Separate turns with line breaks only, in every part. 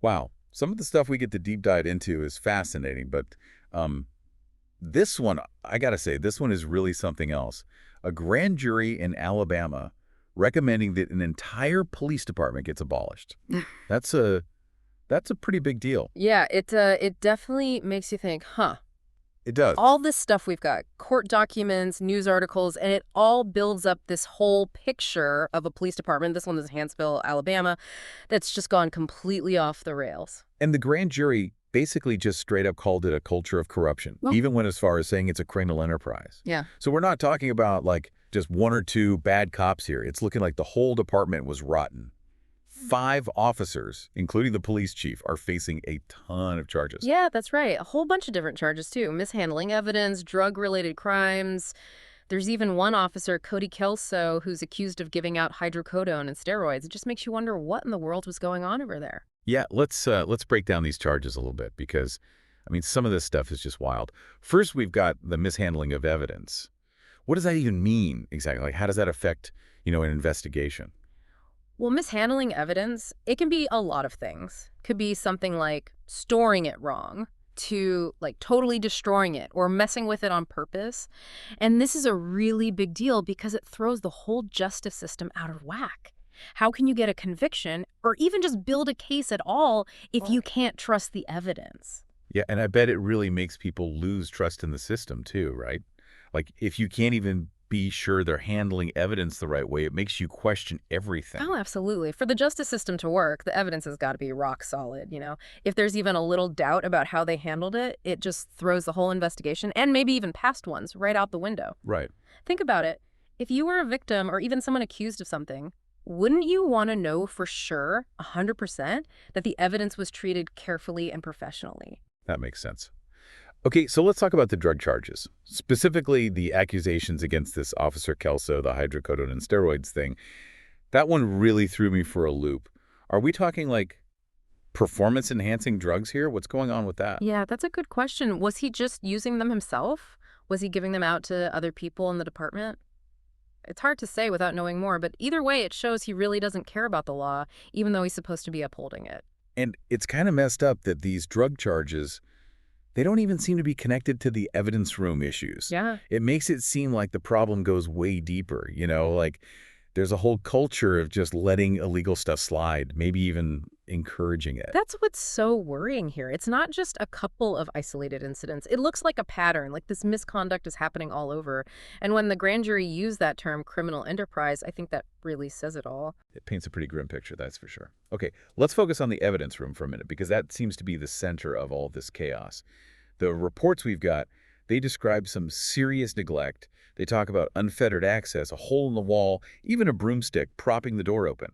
Wow. Some of the stuff we get to deep dive into is fascinating, but um, this one, I gotta say, this one is really something else. A grand jury in Alabama recommending that an entire police department gets abolished. That's a that's a pretty big deal.
Yeah, it definitely makes you think, huh?
It does.
All this stuff we've got, court documents, news articles, and it all builds up this whole picture of a police department. This one is Hanceville, Alabama, that's just gone completely off the rails.
And the grand jury basically just straight up called it a culture of corruption,
Well,
even went as far as saying it's a criminal enterprise.
yeah.
So we're not talking about like just one or two bad cops here. It's looking like the whole department was rotten. 5 officers, including the police chief, are facing a ton of charges.
Yeah, that's right. A whole bunch of different charges, too. Mishandling evidence, drug-related crimes. There's even one officer, Cody Kelso, who's accused of giving out hydrocodone and steroids. It just makes you wonder what in the world was going on over there.
Yeah, let's break down these charges a little bit because, I mean, some of this stuff is just wild. First, we've got the mishandling of evidence. What does that even mean exactly? Like, how does that affect, an investigation?
Well, mishandling evidence, it can be a lot of things. Could be something like storing it wrong to like totally destroying it or messing with it on purpose. And this is a really big deal because it throws the whole justice system out of whack. How can you get a conviction or even just build a case at all if you can't trust the evidence?
Yeah, and I bet it really makes people lose trust in the system too, right? Like, if you can't even be sure they're handling evidence the right way, it makes you question everything.
Oh, absolutely. For the justice system to work, the evidence has got to be rock solid. If there's even a little doubt about how they handled it, it just throws the whole investigation and maybe even past ones right out the window.
Right.
Think about it. If you were a victim or even someone accused of something, wouldn't you want to know for sure, 100%, that the evidence was treated carefully and professionally?
That makes sense. Okay, so let's talk about the drug charges, specifically the accusations against this Officer Kelso, the hydrocodone and steroids thing. That one really threw me for a loop. Are we talking like performance-enhancing drugs here? What's going on with that?
Yeah, that's a good question. Was he just using them himself? Was he giving them out to other people in the department? It's hard to say without knowing more, but either way, it shows he really doesn't care about the law, even though he's supposed to be upholding it.
And it's kind of messed up that these drug charges, they don't even seem to be connected to the evidence room issues.
Yeah.
It makes it seem like the problem goes way deeper, like there's a whole culture of just letting illegal stuff slide, maybe even encouraging it.
That's what's so worrying here. It's not just a couple of isolated incidents. It looks like a pattern, like this misconduct is happening all over. And when the grand jury used that term criminal enterprise, I think that really says it all.
It paints a pretty grim picture, that's for sure. Okay, let's focus on the evidence room for a minute because that seems to be the center of all this chaos. The reports we've got, they describe some serious neglect. They talk about unfettered access, a hole in the wall, even a broomstick propping the door open.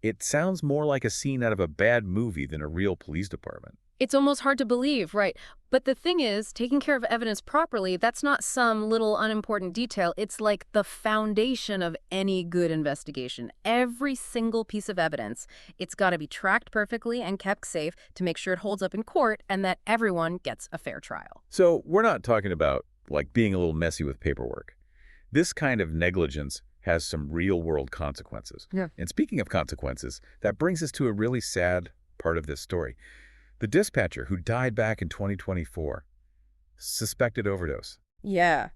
It sounds more like a scene out of a bad movie than a real police department.
It's almost hard to believe, right? But the thing is, taking care of evidence properly, that's not some little unimportant detail. It's like the foundation of any good investigation. Every single piece of evidence, it's got to be tracked perfectly and kept safe to make sure it holds up in court and that everyone gets a fair trial.
So we're not talking about like being a little messy with paperwork. This kind of negligence has some real-world consequences.
Yeah.
And speaking of consequences, that brings us to a really sad part of this story. The dispatcher who died back in 2024, suspected overdose.
Yeah.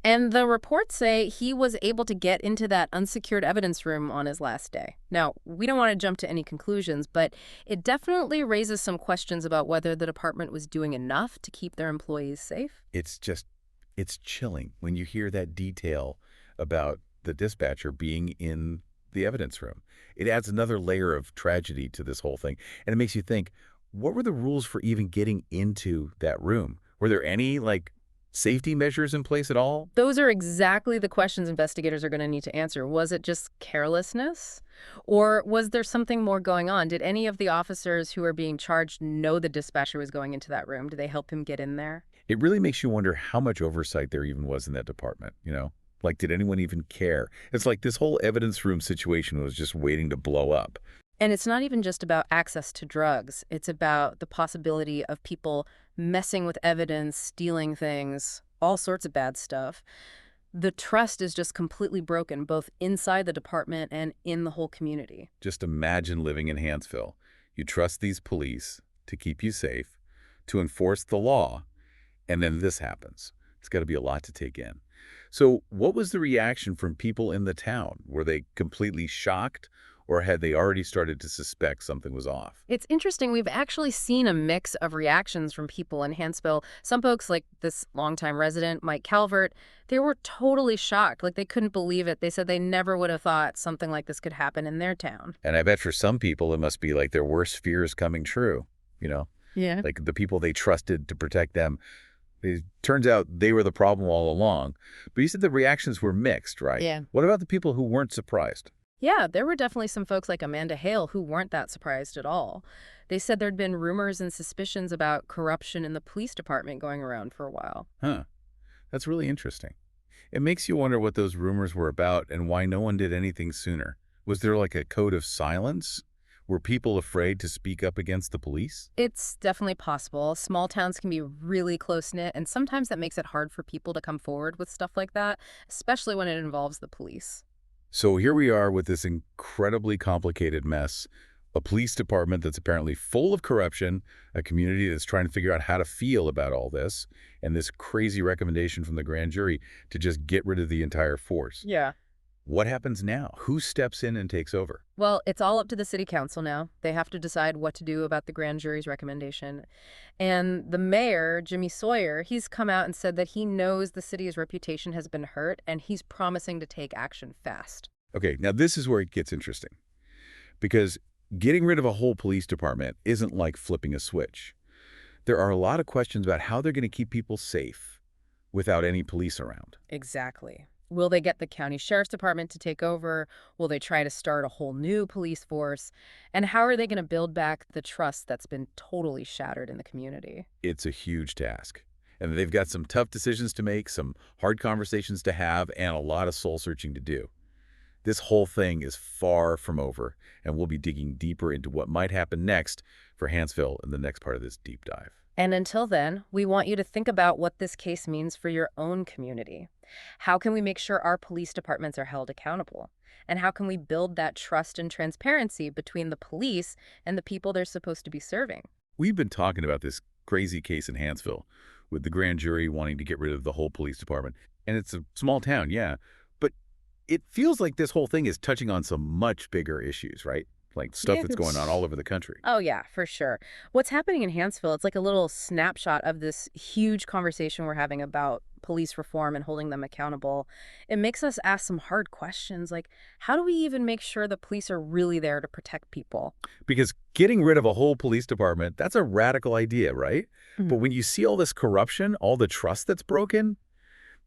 And the reports say he was able to get into that unsecured evidence room on his last day. Now, we don't want to jump to any conclusions, but it definitely raises some questions about whether the department was doing enough to keep their employees safe.
It's chilling when you hear that detail about the dispatcher being in the evidence room. It adds another layer of tragedy to this whole thing. And it makes you think, what were the rules for even getting into that room? Were there any, safety measures in place at all?
Those are exactly the questions investigators are going to need to answer. Was it just carelessness? Or was there something more going on? Did any of the officers who are being charged know the dispatcher was going into that room? Did they help him get in there?
It really makes you wonder how much oversight there even was in that department, Like, did anyone even care? It's like this whole evidence room situation was just waiting to blow up.
And it's not even just about access to drugs. It's about the possibility of people messing with evidence, stealing things, all sorts of bad stuff. The trust is just completely broken, both inside the department and in the whole community.
Just imagine living in Hanceville. You trust these police to keep you safe, to enforce the law, and then this happens. It's got to be a lot to take in. So what was the reaction from people in the town? Were they completely shocked, or had they already started to suspect something was off?
It's interesting. We've actually seen a mix of reactions from people in Hanceville. Some folks, like this longtime resident, Mike Calvert, they were totally shocked. Like, they couldn't believe it. They said they never would have thought something like this could happen in their town.
And I bet for some people, it must be like their worst fears coming true,
Yeah.
like the people they trusted to protect them. It turns out they were the problem all along. But you said the reactions were mixed, right?
Yeah.
What about the people who weren't surprised?
Yeah, there were definitely some folks like Amanda Hale who weren't that surprised at all. They said there'd been rumors and suspicions about corruption in the police department going around for a while.
Huh. That's really interesting. It makes you wonder what those rumors were about and why no one did anything sooner. Was there like a code of silence? Were people afraid to speak up against the police?
It's definitely possible. Small towns can be really close-knit, and sometimes that makes it hard for people to come forward with stuff like that, especially when it involves the police.
So here we are with this incredibly complicated mess, a police department that's apparently full of corruption, a community that's trying to figure out how to feel about all this, and this crazy recommendation from the grand jury to just get rid of the entire force.
Yeah.
What happens now? Who steps in and takes over?
Well, it's all up to the city council now. They have to decide what to do about the grand jury's recommendation. And the mayor, Jimmy Sawyer, he's come out and said that he knows the city's reputation has been hurt, and he's promising to take action fast.
Okay, now this is where it gets interesting. Because getting rid of a whole police department isn't like flipping a switch. There are a lot of questions about how they're going to keep people safe without any police around.
Exactly. Will they get the county sheriff's department to take over? Will they try to start a whole new police force? And how are they going to build back the trust that's been totally shattered in the community?
It's a huge task. And they've got some tough decisions to make, some hard conversations to have, and a lot of soul-searching to do. This whole thing is far from over, and we'll be digging deeper into what might happen next for Hanceville in the next part of this deep dive.
And until then, we want you to think about what this case means for your own community. How can we make sure our police departments are held accountable? And how can we build that trust and transparency between the police and the people they're supposed to be serving?
We've been talking about this crazy case in Hanceville with the grand jury wanting to get rid of the whole police department. And it's a small town, yeah. But it feels like this whole thing is touching on some much bigger issues, right? Like stuff that's going on all over the country.
Oh, yeah, for sure. What's happening in Hanceville, it's like a little snapshot of this huge conversation we're having about police reform and holding them accountable. It makes us ask some hard questions, like how do we even make sure the police are really there to protect people?
Because getting rid of a whole police department, that's a radical idea, right?
Mhm.
But when you see all this corruption, all the trust that's broken,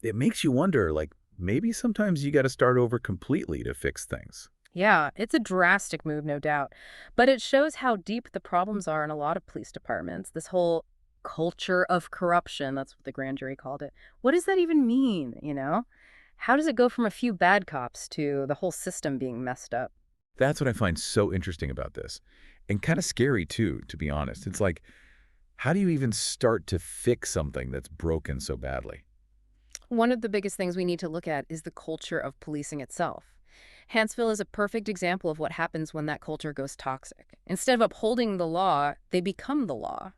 it makes you wonder, like, maybe sometimes you got to start over completely to fix things.
Yeah, it's a drastic move, no doubt. But it shows how deep the problems are in a lot of police departments. This whole culture of corruption, that's what the grand jury called it. What does that even mean? How does it go from a few bad cops to the whole system being messed up?
That's what I find so interesting about this. And kind of scary, too, to be honest. It's like, how do you even start to fix something that's broken so badly?
One of the biggest things we need to look at is the culture of policing itself. Hanceville is a perfect example of what happens when that culture goes toxic. Instead of upholding the law, they become the law,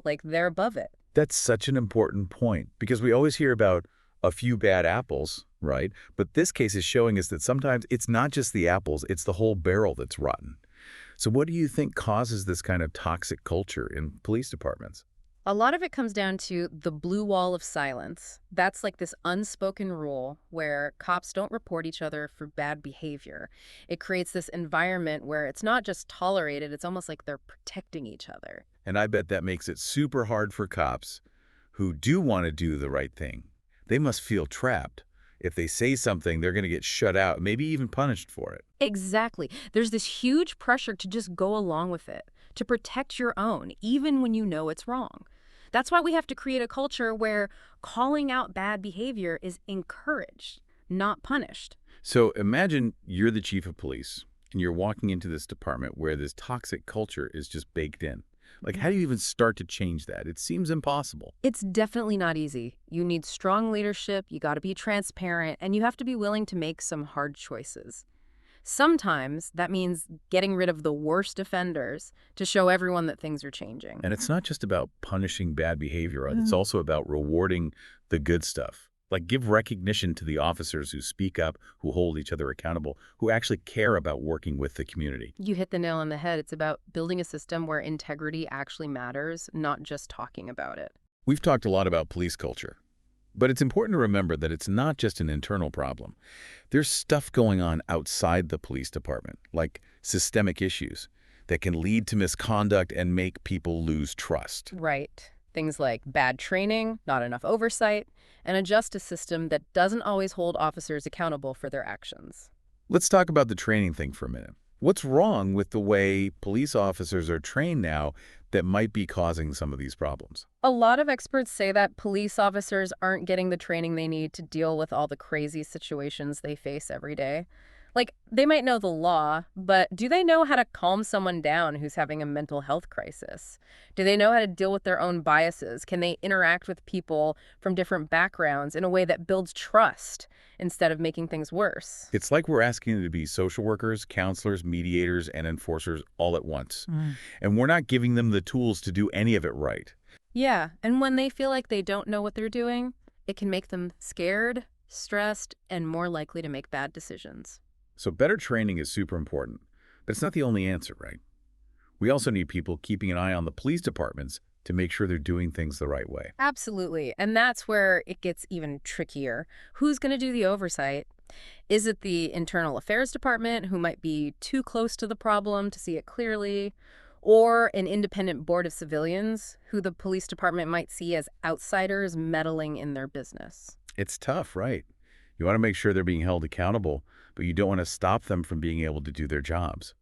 like they're above it.
That's such an important point because we always hear about a few bad apples, right? But this case is showing us that sometimes it's not just the apples, it's the whole barrel that's rotten. So what do you think causes this kind of toxic culture in police departments?
A lot of it comes down to the blue wall of silence. That's like this unspoken rule where cops don't report each other for bad behavior. It creates this environment where it's not just tolerated, it's almost like they're protecting each other.
And I bet that makes it super hard for cops who do want to do the right thing. They must feel trapped. If they say something, they're going to get shut out, maybe even punished for it.
Exactly. There's this huge pressure to just go along with it, to protect your own, even when you know it's wrong. That's why we have to create a culture where calling out bad behavior is encouraged, not punished.
So imagine you're the chief of police and you're walking into this department where this toxic culture is just baked in. Like, how do you even start to change that? It seems impossible.
It's definitely not easy. You need strong leadership, you got to be transparent, and you have to be willing to make some hard choices. Sometimes that means getting rid of the worst offenders to show everyone that things are changing.
And it's not just about punishing bad behavior, right? It's also about rewarding the good stuff. Like give recognition to the officers who speak up, who hold each other accountable, who actually care about working with the community.
You hit the nail on the head. It's about building a system where integrity actually matters, not just talking about it.
We've talked a lot about police culture, but it's important to remember that it's not just an internal problem. There's stuff going on outside the police department, like systemic issues that can lead to misconduct and make people lose trust.
Right. Things like bad training, not enough oversight, and a justice system that doesn't always hold officers accountable for their actions.
Let's talk about the training thing for a minute. What's wrong with the way police officers are trained now that might be causing some of these problems?
A lot of experts say that police officers aren't getting the training they need to deal with all the crazy situations they face every day. Like, they might know the law, but do they know how to calm someone down who's having a mental health crisis? Do they know how to deal with their own biases? Can they interact with people from different backgrounds in a way that builds trust instead of making things worse?
It's like we're asking them to be social workers, counselors, mediators, and enforcers all at once. And we're not giving them the tools to do any of it right.
Yeah, and when they feel like they don't know what they're doing, it can make them scared, stressed, and more likely to make bad decisions.
So better training is super important, but it's not the only answer, right? We also need people keeping an eye on the police departments to make sure they're doing things the right way.
Absolutely, and that's where it gets even trickier. Who's going to do the oversight? Is it the Internal Affairs Department, who might be too close to the problem to see it clearly? Or an independent board of civilians, who the police department might see as outsiders meddling in their business?
It's tough, right? You want to make sure they're being held accountable, but you don't want to stop them from being able to do their jobs.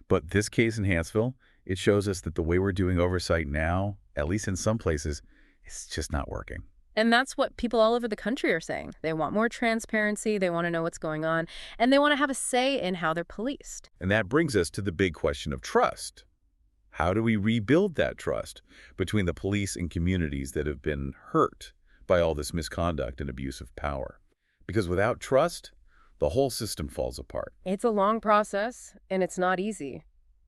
But this case in Hanceville, it shows us that the way we're doing oversight now, at least in some places, it's just not working.
And that's what people all over the country are saying. They want more transparency, they want to know what's going on, and they want to have a say in how they're policed.
And that brings us to the big question of trust. How do we rebuild that trust between the police and communities that have been hurt by all this misconduct and abuse of power? Because without trust, the whole system falls apart.
It's a long process, and it's not easy.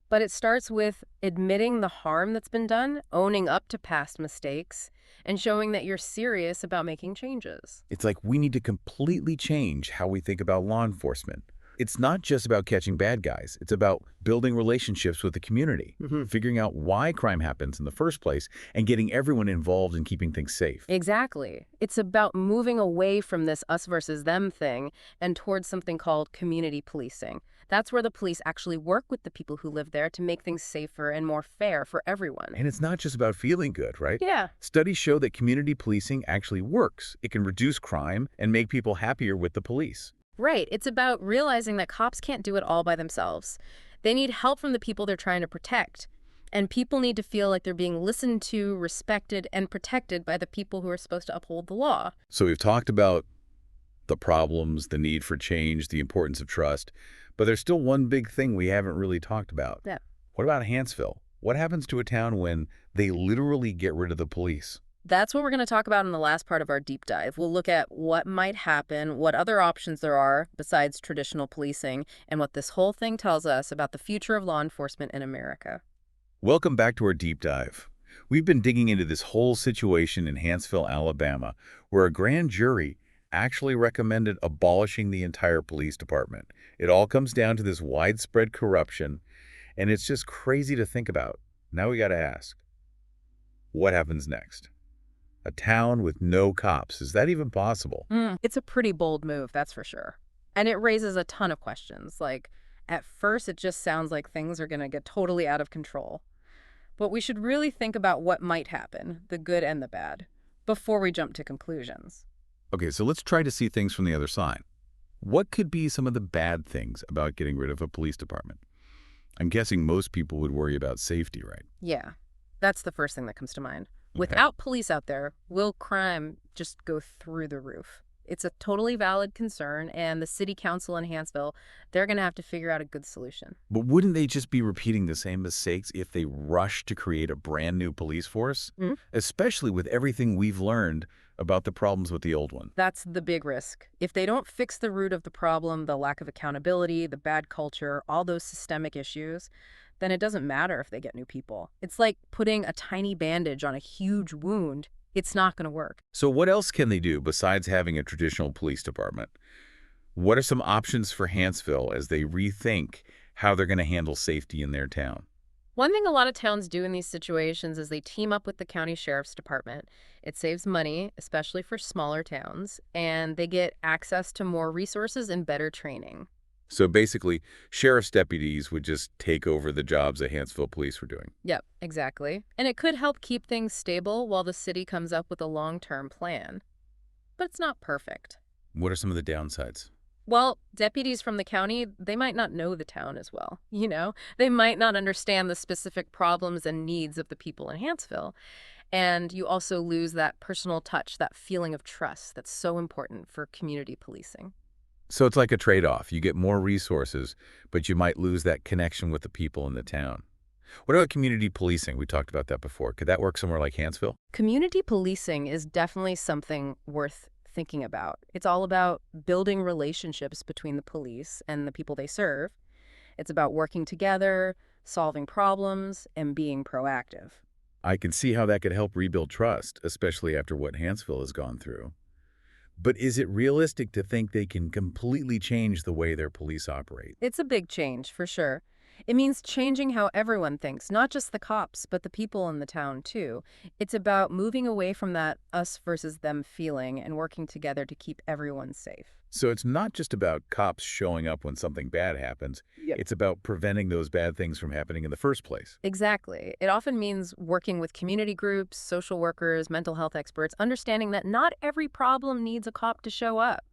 But it starts with admitting the harm that's been done, owning up to past mistakes, and showing that you're serious about making changes.
It's like we need to completely change how we think about law enforcement. It's not just about catching bad guys. It's about building relationships with the community, figuring out why crime happens in the first place, and getting everyone involved in keeping things safe.
Exactly. It's about moving away from this us versus them thing and towards something called community policing. That's where the police actually work with the people who live there to make things safer and more fair for everyone.
And it's not just about feeling good, right?
Yeah.
Studies show that community policing actually works. It can reduce crime and make people happier with the police.
Right. It's about realizing that cops can't do it all by themselves. They need help from the people they're trying to protect. And people need to feel like they're being listened to, respected, and protected by the people who are supposed to uphold the law.
So we've talked about the problems, the need for change, the importance of trust, but there's still one big thing we haven't really talked about.
Yeah.
What about Hanceville? What happens to a town when they literally get rid of the police?
That's what we're going to talk about in the last part of our deep dive. We'll look at what might happen, what other options there are besides traditional policing, and what this whole thing tells us about the future of law enforcement in America.
Welcome back to our deep dive. We've been digging into this whole situation in Hanceville, Alabama, where a grand jury actually recommended abolishing the entire police department. It all comes down to this widespread corruption, and it's just crazy to think about. Now we got to ask, what happens next? A town with no cops. Is that even possible?
It's a pretty bold move, that's for sure. And it raises a ton of questions. Like, at first, it just sounds like things are going to get totally out of control. But we should really think about what might happen, the good and the bad, before we jump to conclusions.
Okay, so let's try to see things from the other side. What could be some of the bad things about getting rid of a police department? I'm guessing most people would worry about safety, right?
Yeah, that's the first thing that comes to mind.
Okay.
Without police out there, will crime just go through the roof? It's a totally valid concern, and the city council in Hanceville, they're going to have to figure out a good solution.
But wouldn't they just be repeating the same mistakes if they rush to create a brand new police force?
Mm.
Especially with everything we've learned about the problems with the old one.
That's the big risk. If they don't fix the root of the problem, the lack of accountability, the bad culture, all those systemic issues, then it doesn't matter if they get new people. It's like putting a tiny bandage on a huge wound. It's not going to work.
So what else can they do besides having a traditional police department? What are some options for Hanceville as they rethink how they're going to handle safety in their town?
One thing a lot of towns do in these situations is they team up with the county sheriff's department. It saves money, especially for smaller towns, and they get access to more resources and better training.
So basically, sheriff's deputies would just take over the jobs that Hanceville police were doing.
Yep, exactly. And it could help keep things stable while the city comes up with a long-term plan. But it's not perfect.
What are some of the downsides?
Well, deputies from the county, they might not know the town as well, you know? They might not understand the specific problems and needs of the people in Hanceville. And you also lose that personal touch, that feeling of trust that's so important for community policing.
So it's like a trade-off. You get more resources, but you might lose that connection with the people in the town. What about community policing? We talked about that before. Could that work somewhere like Hanceville?
Community policing is definitely something worth thinking about. It's all about building relationships between the police and the people they serve. It's about working together, solving problems, and being proactive.
I can see how that could help rebuild trust, especially after what Hanceville has gone through. But is it realistic to think they can completely change the way their police operate?
It's a big change, for sure. It means changing how everyone thinks, not just the cops, but the people in the town, too. It's about moving away from that us versus them feeling and working together to keep everyone safe.
So it's not just about cops showing up when something bad happens.
Yep.
It's about preventing those bad things from happening in the first place.
Exactly. It often means working with community groups, social workers, mental health experts, understanding that not every problem needs a cop to show up.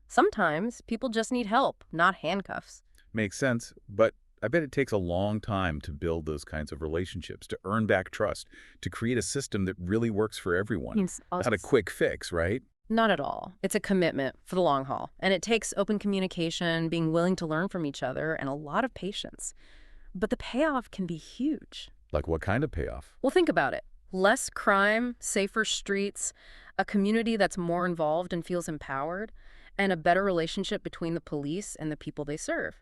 Sometimes people just need help, not handcuffs.
Makes sense, but I bet it takes a long time to build those kinds of relationships, to earn back trust, to create a system that really works for everyone. Not a quick fix, right?
Not at all. It's a commitment for the long haul. And it takes open communication, being willing to learn from each other, and a lot of patience. But the payoff can be huge.
Like what kind of payoff?
Well, think about it. Less crime, safer streets, a community that's more involved and feels empowered, and a better relationship between the police and the people they serve.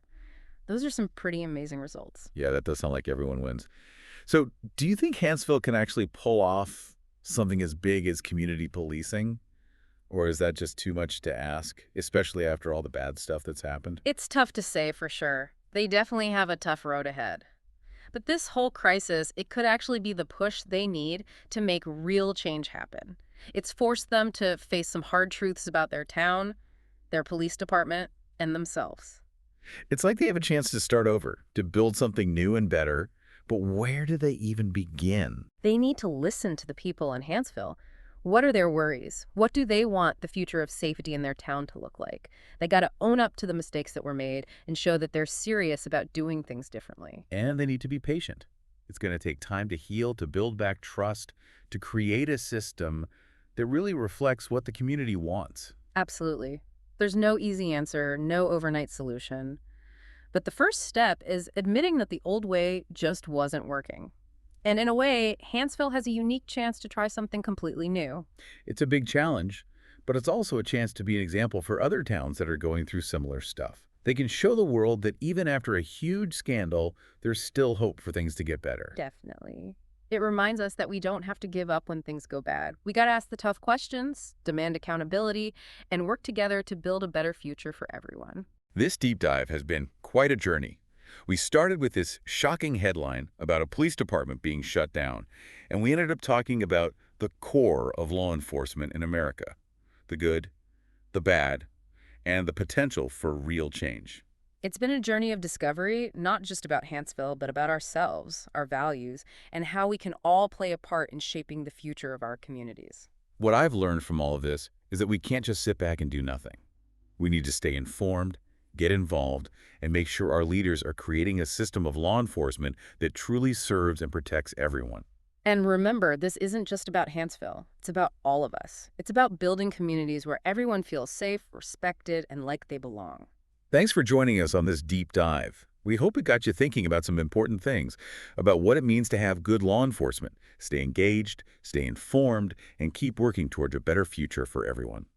Those are some pretty amazing results.
Yeah, that does sound like everyone wins. So do you think Hanceville can actually pull off something as big as community policing? Or is that just too much to ask, especially after all the bad stuff that's happened?
It's tough to say for sure. They definitely have a tough road ahead. But this whole crisis, it could actually be the push they need to make real change happen. It's forced them to face some hard truths about their town, their police department, and themselves.
It's like they have a chance to start over, to build something new and better, but where do they even begin?
They need to listen to the people in Hanceville. What are their worries? What do they want the future of safety in their town to look like? They got to own up to the mistakes that were made and show that they're serious about doing things differently.
And they need to be patient. It's going to take time to heal, to build back trust, to create a system that really reflects what the community wants.
Absolutely. There's no easy answer, no overnight solution. But the first step is admitting that the old way just wasn't working. And in a way, Hanceville has a unique chance to try something completely new.
It's a big challenge, but it's also a chance to be an example for other towns that are going through similar stuff. They can show the world that even after a huge scandal, there's still hope for things to get better.
Definitely. It reminds us that we don't have to give up when things go bad. We got to ask the tough questions, demand accountability, and work together to build a better future for everyone.
This deep dive has been quite a journey. We started with this shocking headline about a police department being shut down, and we ended up talking about the core of law enforcement in America, the good, the bad, and the potential for real change.
It's been a journey of discovery, not just about Hanceville, but about ourselves, our values, and how we can all play a part in shaping the future of our communities.
What I've learned from all of this is that we can't just sit back and do nothing. We need to stay informed, get involved, and make sure our leaders are creating a system of law enforcement that truly serves and protects everyone.
And remember, this isn't just about Hanceville. It's about all of us. It's about building communities where everyone feels safe, respected, and like they belong.
Thanks for joining us on this deep dive. We hope it got you thinking about some important things, about what it means to have good law enforcement, stay engaged, stay informed, and keep working towards a better future for everyone.